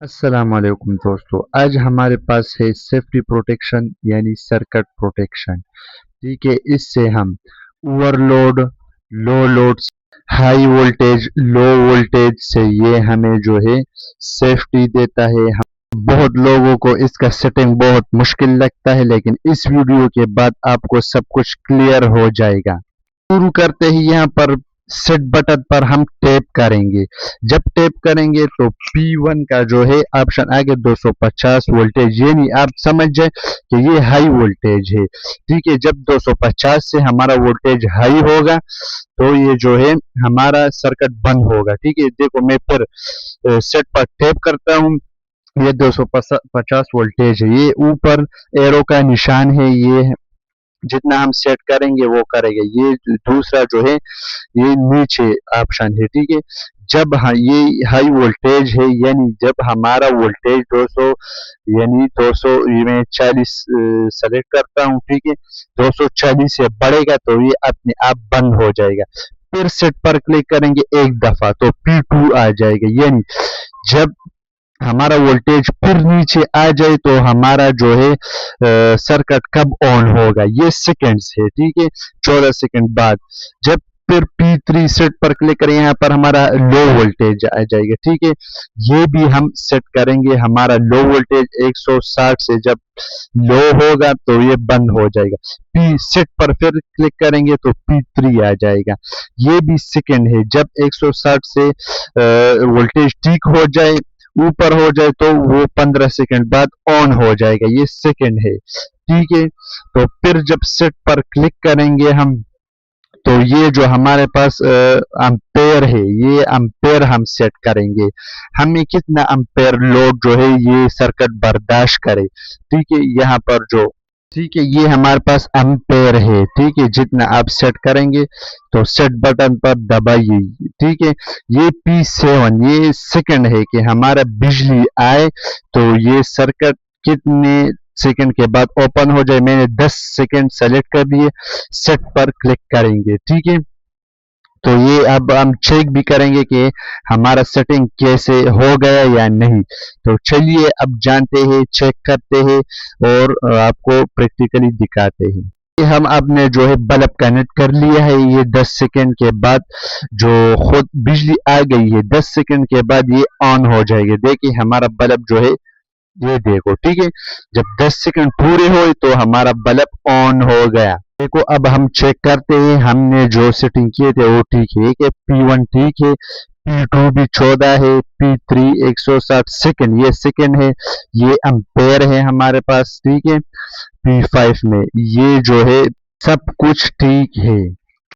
अस्सलाम वालेकुम दोस्तों। आज हमारे पास है सेफ्टी प्रोटेक्शन यानी सर्किट प्रोटेक्शन। ठीक है, इससे हम overload, low load, high voltage, low voltage से ये हमें जो है सेफ्टी देता है। हम बहुत लोगों को इसका सेटिंग बहुत मुश्किल लगता है, लेकिन इस वीडियो के बाद आपको सब कुछ क्लियर हो जाएगा। शुरू करते ही यहाँ पर सेट बटन पर हम टैप करेंगे। जब टैप करेंगे तो P1 का जो है ऑप्शन आगे 250 वोल्टेज, ये नहीं आप समझ जाए कि ये हाई वोल्टेज है। ठीक है, जब 250 से हमारा वोल्टेज हाई होगा तो ये जो है हमारा सर्किट बंद होगा। ठीक है, देखो मैं फिर सेट पर टैप करता हूँ। ये 250 वोल्टेज है, ये ऊपर एरो का निशान है, ये जितना हम सेट करेंगे वो करेगा। ये दूसरा जो है ये नीचे ऑप्शन है। ठीक है, जब ये हाई वोल्टेज है यानी जब हमारा वोल्टेज 200 यानी 200 मैं 40 सेलेक्ट करता हूँ। ठीक है, 240 से बढ़ेगा तो ये अपने आप बंद हो जाएगा। फिर सेट पर क्लिक करेंगे एक दफा तो P2 आ जाएगा, यानी जब हमारा वोल्टेज फिर नीचे आ जाए तो हमारा जो है सर्किट कब ऑन होगा, ये सेकंड्स है। ठीक है, 14 सेकंड बाद जब फिर P3 सेट पर क्लिक करें, यहाँ पर हमारा लो वोल्टेज आ जाएगा। ठीक है, ये भी हम सेट करेंगे। हमारा लो वोल्टेज 160 से जब लो होगा तो ये बंद हो जाएगा। P सेट पर फिर क्लिक करेंगे तो P3 आ जाएगा, ये भी सेकंड है। जब 160 से वोल्टेज ठीक हो जाए, ऊपर हो जाए तो वो 15 सेकंड बाद ऑन हो जाएगा, ये सेकंड है। ठीक है, तो फिर जब सेट पर क्लिक करेंगे हम तो ये जो हमारे पास एम्पेयर है, ये एम्पेयर हम सेट करेंगे। हमें कितना एम्पेयर लोड जो है ये सर्किट बर्दाश्त करे। ठीक है, यहाँ पर जो ठीक है ये हमारे पास एम्पेयर है। ठीक है, जितना आप सेट करेंगे तो सेट बटन पर दबाइए। ठीक है, ये P7 ये सेकंड है कि हमारा बिजली आए तो ये सर्किट कितने सेकंड के बाद ओपन हो जाए। मैंने 10 सेकंड सेलेक्ट कर लिए, सेट पर क्लिक करेंगे। ठीक है, तो ये अब हम चेक भी करेंगे कि हमारा सेटिंग कैसे हो गया या नहीं। तो चलिए अब जानते हैं, चेक करते हैं और आपको प्रैक्टिकली दिखाते हैं। हम आपने जो है बल्ब कनेक्ट कर लिया है। ये 10 सेकंड के बाद जो खुद बिजली आ गई है, 10 सेकंड के बाद ये ऑन हो जाएगी। देखिए हमारा बल्ब जो है ये देखो। ठीक है, जब 10 सेकंड पूरे हुए तो हमारा बल्ब ऑन हो गया। देखो अब हम चेक करते हैं, हमने जो सेटिंग किए थे वो ठीक है कि P1 ठीक है, P2 भी 14 है, P3 160 सेकंड ये सेकंड है, ये एम्पेयर है हमारे पास। ठीक है, P5 में ये जो है सब कुछ ठीक है।